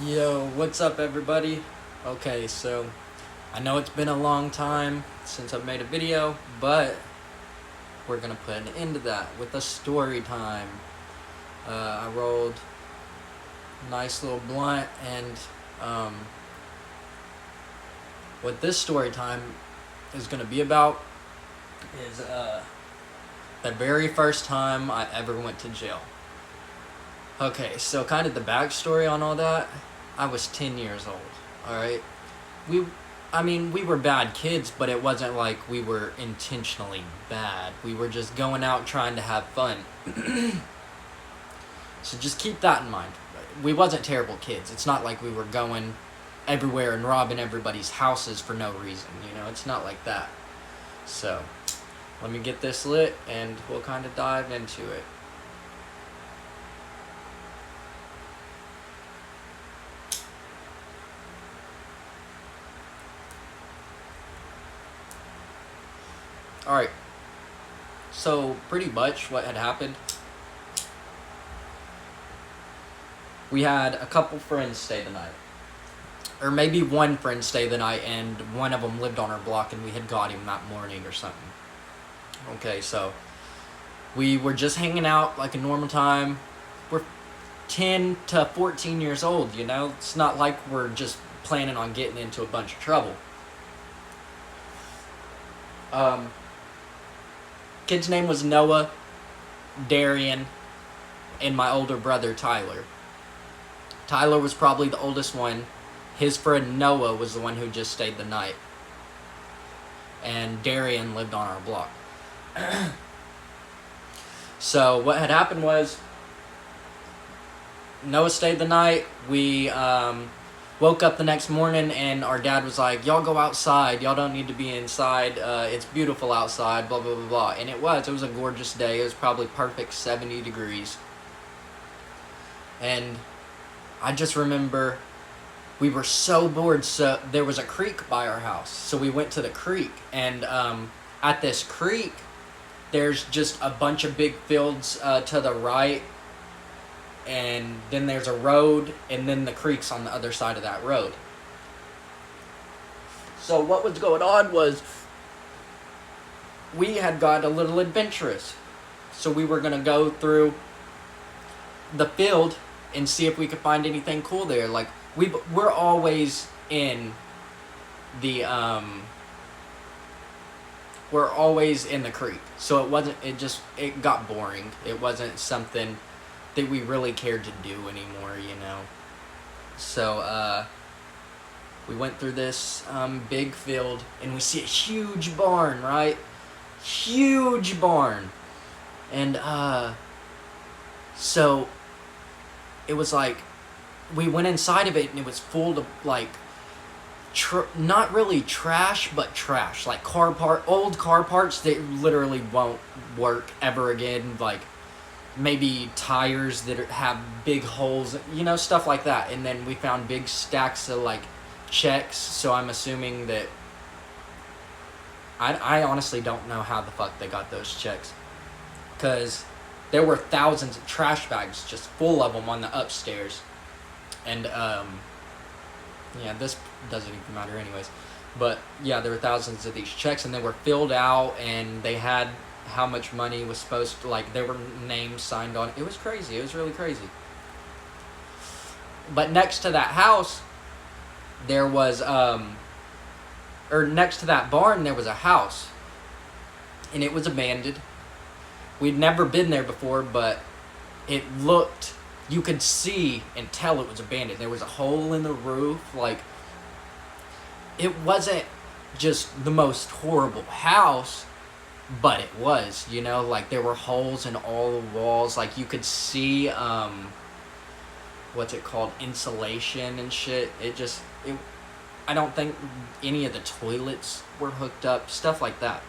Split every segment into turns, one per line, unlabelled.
Yo, what's up everybody? Okay, so I know it's been a long time since I've made a video, but we're gonna put an end to that with a story time. I rolled a nice little blunt, and what this story time is gonna be about is the very first time I ever went to jail. Okay, so kind of the backstory on all that. I was 10 years old, alright? We were bad kids, but it wasn't like we were intentionally bad. We were just going out trying to have fun. So just keep that in mind. We wasn't terrible kids. It's not like we were going everywhere and robbing everybody's houses for no reason, It's not like that. So, let me get this lit and we'll kind of dive into it. Alright, so pretty much what had happened, we had a couple friends stay the night. Or maybe one friend stay the night, and one of them lived on our block and we had got him that morning or something. Okay, so we were just hanging out like a normal time. We're 10 to 14 years old, It's not like we're just planning on getting into a bunch of trouble. Kid's name was Noah, Darian, and my older brother Tyler. Tyler was probably the oldest one. His friend Noah was the one who just stayed the night. And Darian lived on our block. So what had happened was, Noah stayed the night. We woke up the next morning and our dad was like, y'all go outside, y'all don't need to be inside, it's beautiful outside, blah blah blah blah. And it was a gorgeous day. It was probably perfect 70 degrees. And I just remember we were so bored, so there was a creek by our house, so we went to the creek. And at this creek there's just a bunch of big fields to the right, and then there's a road, and then the creek's on the other side of that road. So what was going on was, we had got a little adventurous. So we were going to go through the field and see if we could find anything cool there. Like, we're always in the, we're always in the creek. So it got boring. It wasn't something that we really cared to do anymore, So, we went through this big field, and we see a huge barn, right? Huge barn. And, so, it was like, we went inside of it, and it was full of, like, not really trash, but trash. Like, old car parts that literally won't work ever again, like, maybe tires that have big holes, stuff like that. And then we found big stacks of, like, checks, so I'm assuming that, I honestly don't know how the fuck they got those checks, because there were thousands of trash bags just full of them on the upstairs. And, yeah, this doesn't even matter anyways. But, yeah, there were thousands of these checks, and they were filled out, and they had how much money was supposed to, like, there were names signed on. It was crazy. It was really crazy. But next to that house, there was, or next to that barn, there was a house. And it was abandoned. We'd never been there before, but it looked, you could see and tell it was abandoned. There was a hole in the roof. Like, it wasn't just the most horrible house, but it was, like, there were holes in all the walls. Like, you could see, what's it called, insulation and shit. I don't think any of the toilets were hooked up, stuff like that.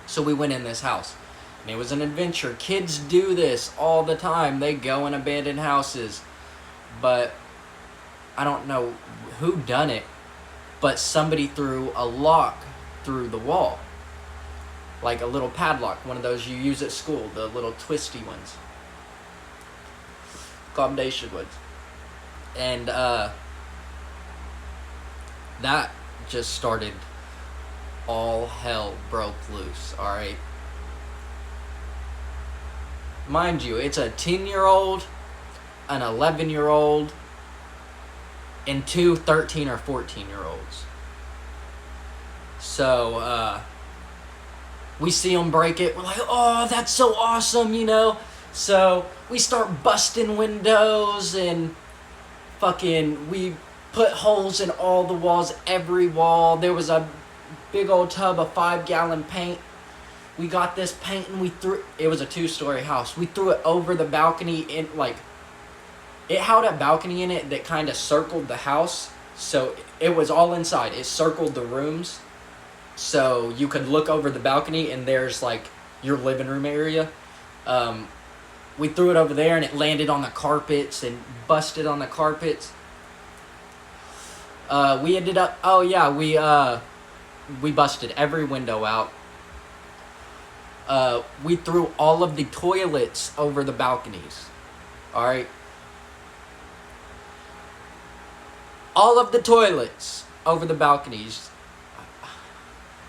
So we went in this house, and it was an adventure. Kids do this all the time. They go in abandoned houses. But I don't know who done it, but somebody threw a lock through the wall. Like a little padlock, one of those you use at school, the little twisty ones. Combination ones. And that just started, all hell broke loose, alright? Mind you, it's a 10-year-old, an 11-year-old, and 2 13 or 14-year-olds. So, we see them break it. We're like, oh, that's so awesome, you know? So, we start busting windows and fucking, we put holes in all the walls, every wall. There was a big old tub of 5-gallon paint. We got this paint and we threw it. Was a 2-story house. We threw it over the balcony in, like, it had a balcony in it that kind of circled the house. So it was all inside. It circled the rooms. So you could look over the balcony and there's like your living room area. We threw it over there and it landed on the carpets and busted on the carpets. We ended up, we busted every window out. We threw all of the toilets over the balconies. Alright? All of the toilets over the balconies.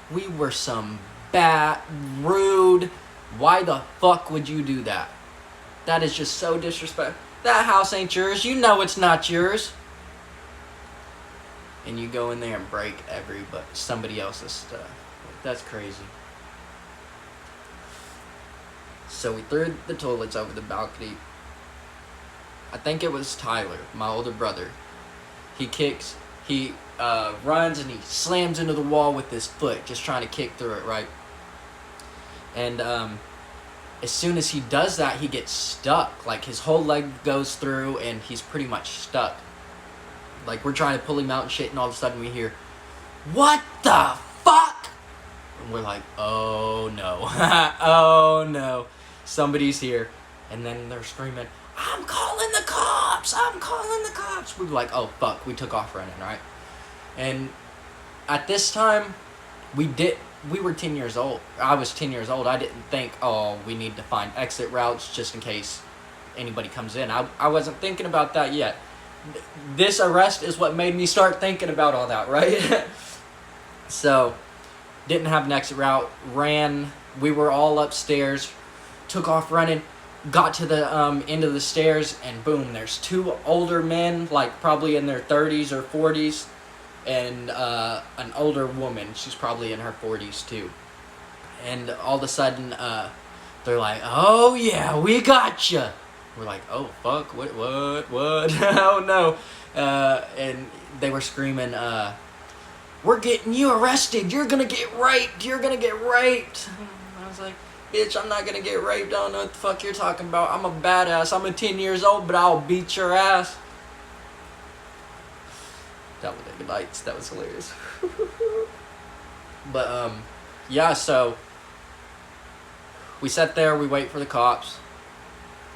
We were some bad, rude. Why the fuck would you do that? That is just so disrespectful. That house ain't yours. You know it's not yours. And you go in there and break somebody else's stuff. That's crazy. So we threw the toilets over the balcony. I think it was Tyler, my older brother. He runs and he slams into the wall with his foot, just trying to kick through it, right? And as soon as he does that, he gets stuck. Like, his whole leg goes through and he's pretty much stuck. Like, we're trying to pull him out and shit, and all of a sudden we hear, "What the fuck?" And we're like, oh no. Oh no. Somebody's here. And then they're screaming, "I'm calling the cops! I'm calling the cops!" We were like, oh fuck. We took off running, right? And at this time, we were 10 years old. I was 10 years old. I didn't think, oh, we need to find exit routes just in case anybody comes in. I wasn't thinking about that yet. This arrest is what made me start thinking about all that, right? So, didn't have an exit route. Ran. We were all upstairs. Took off running. Got to the end of the stairs, and boom, there's 2 older men, like probably in their 30s or 40s, and an older woman. She's probably in her 40s too. And all of a sudden, they're like, "Oh yeah, we got you." We're like, "Oh fuck, what? Oh no!" And they were screaming, "We're getting you arrested. You're gonna get raped. You're gonna get raped." And I was like, "Bitch, I'm not gonna get raped. I don't know what the fuck you're talking about. I'm a badass. I'm 10 years old, but I'll beat your ass." That was the lights. That was hilarious. But yeah. So we sat there. We wait for the cops.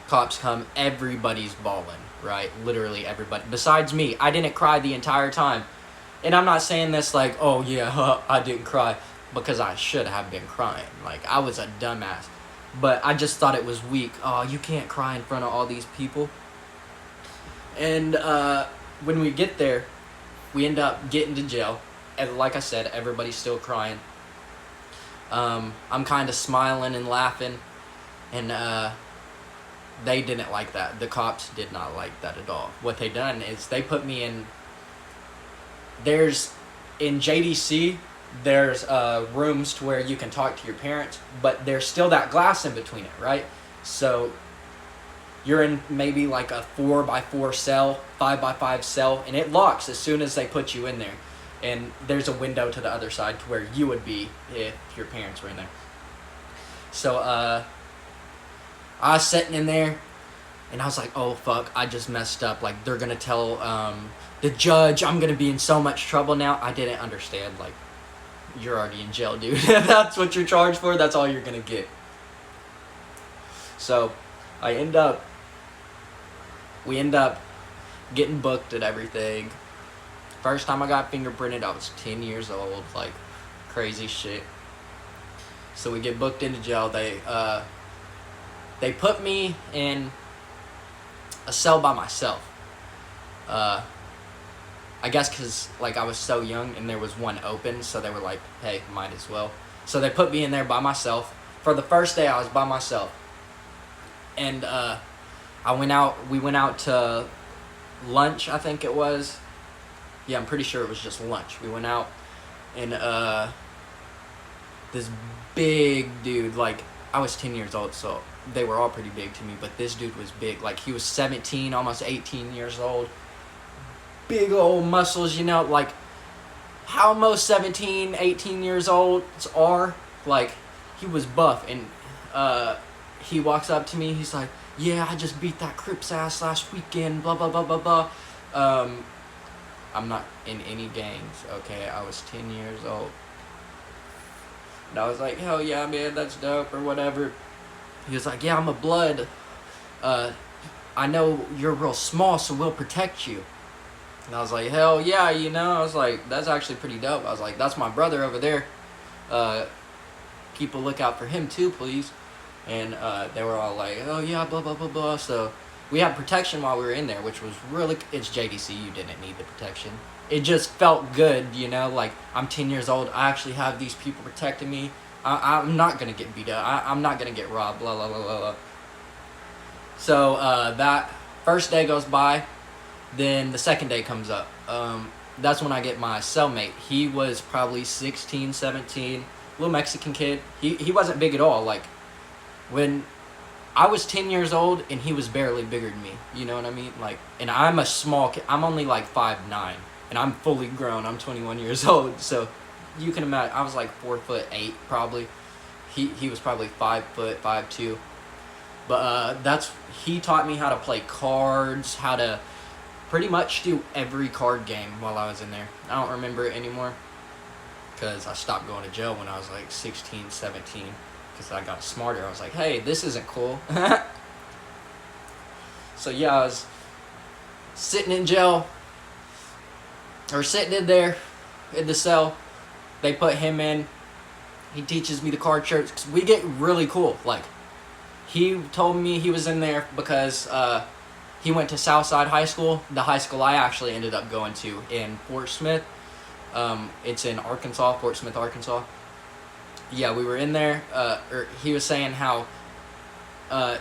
Cops come. Everybody's bawling. Right, literally everybody. Besides me, I didn't cry the entire time. And I'm not saying this like, oh yeah, I didn't cry, because I should have been crying. Like, I was a dumbass. But I just thought it was weak. Oh, you can't cry in front of all these people. And when we get there, we end up getting to jail. And like I said, everybody's still crying. I'm kind of smiling and laughing. And they didn't like that. The cops did not like that at all. What they done is they put me in... In JDC, there's rooms to where you can talk to your parents, but there's still that glass in between it, right? So you're in maybe like a 4x4 cell, 5x5 cell, and it locks as soon as they put you in there. And there's a window to the other side to where you would be if your parents were in there. So I was sitting in there, and I was like, oh fuck, I just messed up. Like, they're gonna tell the judge I'm gonna be in so much trouble now. I didn't understand, like, you're already in jail, dude. That's what you're charged for. That's all you're gonna get. So we end up getting booked at everything. First time I got fingerprinted, I was 10 years old. Like, crazy shit. So we get booked into jail. They put me in a cell by myself. I guess because like I was so young and there was one open, so they were like, hey, might as well. So they put me in there by myself. For the first day I was by myself. And we went out to lunch, I think it was. Yeah, I'm pretty sure it was just lunch. We went out, and this big dude, like, I was 10 years old, so they were all pretty big to me, but this dude was big. Like, he was 17, almost 18 years old. Big old muscles, you know, like how most 17, 18 years olds are. Like, he was buff, and he walks up to me, he's like, yeah, I just beat that Crip's ass last weekend, blah, blah, blah, blah, blah. I'm not in any gangs, okay? I was 10 years old. And I was like, hell yeah, man, that's dope, or whatever. He was like, yeah, I'm a blood. I know you're real small, so we'll protect you. And I was like, hell yeah, you know? I was like, that's actually pretty dope. I was like, that's my brother over there. People look out for him too, please. And they were all like, oh yeah, blah, blah, blah, blah. So we had protection while we were in there, which was really, it's JDC, you didn't need the protection. It just felt good, you know, like, I'm 10 years old, I actually have these people protecting me. I'm not going to get beat up, I'm not going to get robbed, blah, blah, blah, blah, blah. So that first day goes by, then the second day comes up. That's when I get my cellmate. He was probably 16, 17, little Mexican kid. He wasn't big at all, like, when I was 10 years old and he was barely bigger than me, you know what I mean? Like, and I'm a small kid, I'm only like 5'9", and I'm fully grown, I'm 21 years old, so you can imagine, I was like 4'8", probably. He was probably 5 foot, 5'2", but he taught me how to play cards, how to pretty much do every card game while I was in there. I don't remember it anymore, because I stopped going to jail when I was like 16, 17. Because I got smarter. I was like, hey, this isn't cool. So yeah, I was sitting in jail, or sitting in there in the cell. They put him in. He teaches me the card tricks, because we get really cool. Like, he told me he was in there because he went to Southside High School, the high school I actually ended up going to in Fort Smith. It's in Arkansas, Fort Smith, Arkansas. Yeah, we were in there, or he was saying how, I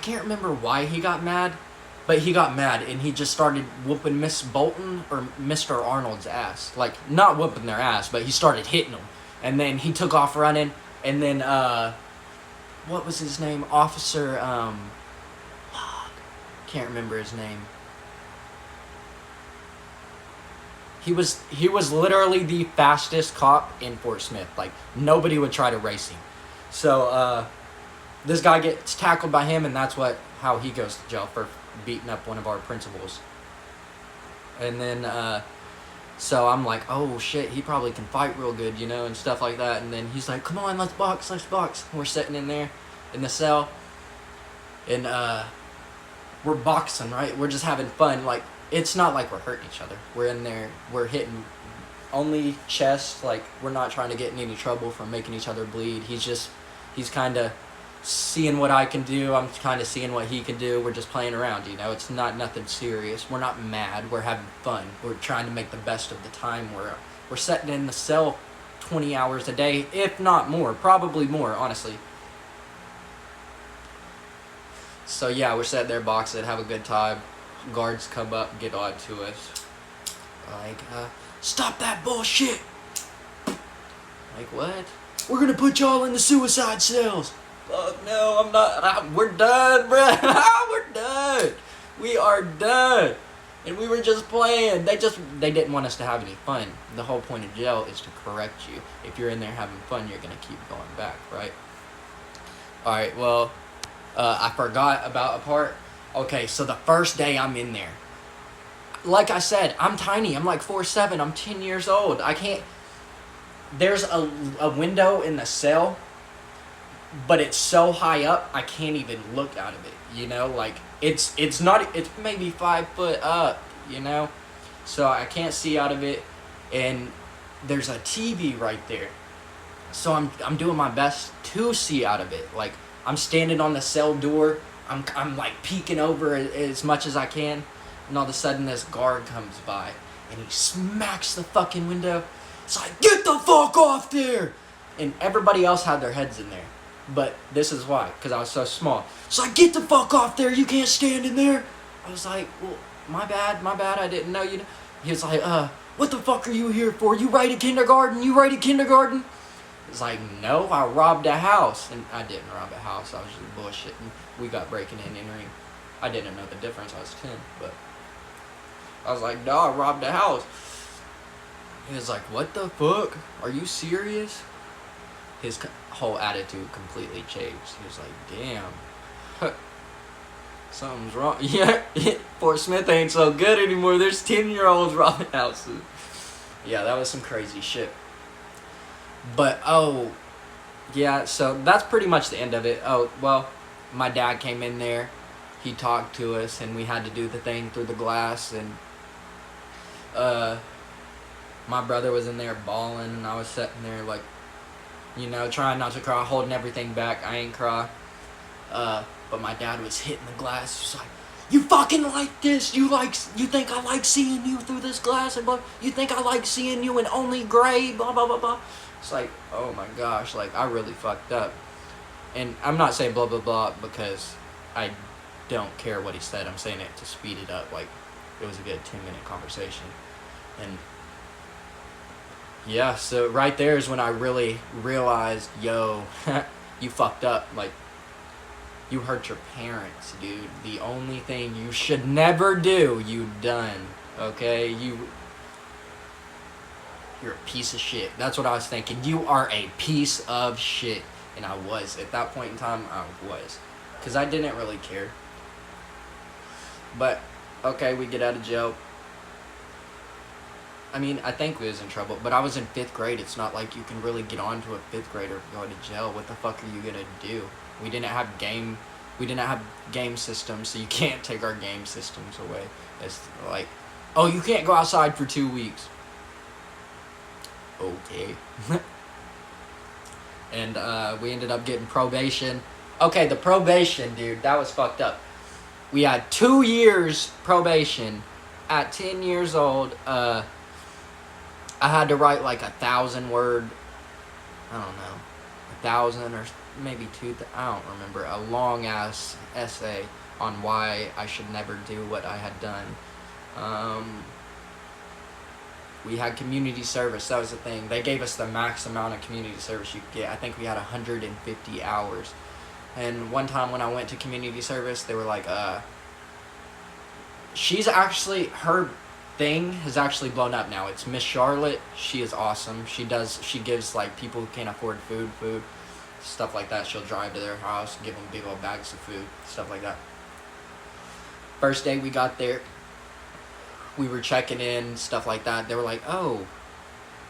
can't remember why he got mad, but he got mad, and he just started whooping Miss Bolton, or Mr. Arnold's ass. Like, not whooping their ass, but he started hitting them. And then he took off running, and then, what was his name? Officer, can't remember his name. He was literally the fastest cop in Fort Smith. Like, nobody would try to race him. So this guy gets tackled by him, and that's how he goes to jail for beating up one of our principals. And then so I'm like, oh shit, he probably can fight real good, you know, and stuff like that. And then he's like, come on, let's box. We're sitting in there in the cell, and we're boxing, right? We're just having fun. Like, it's not like we're hurting each other. We're in there, we're hitting only chest. Like, we're not trying to get in any trouble from making each other bleed. He's kind of seeing what I can do. I'm kind of seeing what he can do. We're just playing around, you know. It's not nothing serious. We're not mad. We're having fun. We're trying to make the best of the time. We're sitting in the cell 20 hours a day, if not more. Probably more, honestly. So yeah, we're sitting there boxing, have a good time. Guards come up and get on to us. Like, stop that bullshit! Like, what? We're gonna put y'all in the suicide cells! Fuck no, I'm not. We're done, bruh! We're done! We are done! And we were just playing. They didn't want us to have any fun. The whole point of jail is to correct you. If you're in there having fun, you're gonna keep going back, right? Alright, well, I forgot about a part. Okay, so the first day I'm in there, like I said, I'm tiny. I'm like 4'7". I'm 10 years old. I can't. There's a window in the cell, but it's so high up I can't even look out of it. You know, like it's maybe 5 foot up. You know, so I can't see out of it, and there's a TV right there. So I'm doing my best to see out of it. Like, I'm standing on the cell door. I'm like peeking over as much as I can, And all of a sudden this guard comes by and he smacks the fucking window. It's like, get the fuck off there! And everybody else had their heads in there. But this is why, because I was so small. It's like, get the fuck off there, you can't stand in there. I was like, well, my bad, I didn't know you. He was like, what the fuck are you here for? You right at kindergarten? It's like, no, I robbed a house. And I didn't rob a house, I was just bullshitting. We got breaking and entering. I didn't know the difference, I was 10, but I was like, no, I robbed a house. He was like, what the fuck? Are you serious? His whole attitude completely changed. He was like, damn. Something's wrong. Yeah, Fort Smith ain't so good anymore. There's 10-year-olds robbing houses. Yeah, that was some crazy shit. But, yeah, so that's pretty much the end of it. Oh, well, my dad came in there. He talked to us, and we had to do the thing through the glass, and my brother was in there bawling, and I was sitting there like, trying not to cry, holding everything back. I ain't cry. But my dad was hitting the glass. He was like, you fucking like this? You think I like seeing you through this glass? And blah, you think I like seeing you in only gray? Blah, blah, blah, blah. It's like, oh my gosh, like, I really fucked up. And I'm not saying blah, blah, blah because I don't care what he said. I'm saying it to speed it up. Like, it was a good 10-minute conversation. And yeah, so right there is when I really realized, yo, you fucked up. Like, you hurt your parents, dude. The only thing you should never do, you done. Okay? You're a piece of shit. That's what I was thinking. You are a piece of shit. And I was. At that point in time, I was. Because I didn't really care. But, okay, we get out of jail. I mean, I think we was in trouble, but I was in 5th grade. It's not like you can really get on to a 5th grader going to jail. What the fuck are you gonna do? We didn't have game systems, so you can't take our game systems away. It's like, oh, you can't go outside for 2 weeks. Okay. And we ended up getting probation. Okay, the probation, dude, that was fucked up. We had 2 years probation. At 10 years old, I had to write like 1,000-word, I don't know, 1,000 or maybe 2,000, I don't remember, a long-ass essay on why I should never do what I had done. We had community service, that was the thing. They gave us the max amount of community service you could get. I think we had 150 hours. And one time when I went to community service, they were like, her thing has actually blown up now. It's Miss Charlotte. She is awesome. She gives like people who can't afford food, stuff like that. She'll drive to their house, give them big old bags of food, stuff like that. First day we got there, we were checking in, stuff like that. They were like, oh,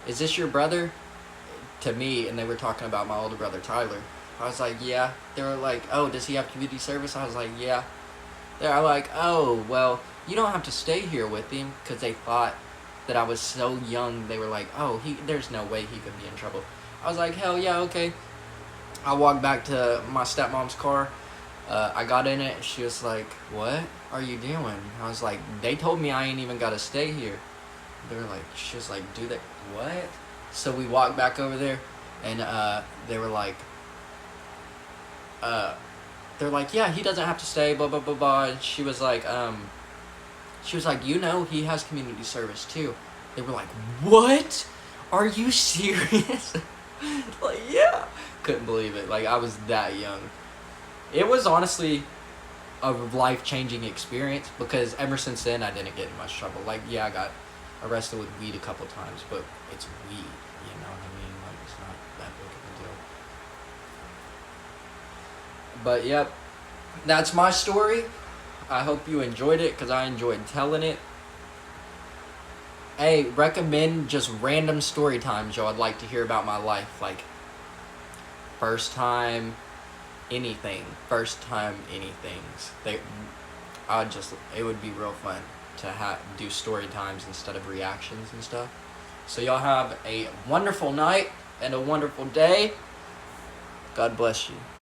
is this your brother? To me, and they were talking about my older brother, Tyler. I was like, yeah. They were like, oh, does he have community service? I was like, yeah. They're like, oh, well, you don't have to stay here with him, because they thought that I was so young. They were like, oh, there's no way he could be in trouble. I was like, hell yeah, okay. I walked back to my stepmom's car. I got in it. She was like, what are you doing? I was like, they told me I ain't even got to stay here. They were like, she was like, do they, what? So we walked back over there, and they were like, they're like, yeah, he doesn't have to stay, blah, blah, blah, blah. And she was like, he has community service too. They were like, what? Are you serious? Like, yeah. Couldn't believe it. Like, I was that young. It was honestly a life-changing experience, because ever since then, I didn't get in much trouble. Like, yeah, I got arrested with weed a couple times, but it's weed, you know what I mean? Like, it's not that big of a deal. But yep, that's my story. I hope you enjoyed it, because I enjoyed telling it. Hey, recommend just random story times y'all would like to hear about my life. Like, first time anything. It would be real fun to do story times instead of reactions and stuff. So y'all have a wonderful night and a wonderful day. God bless you.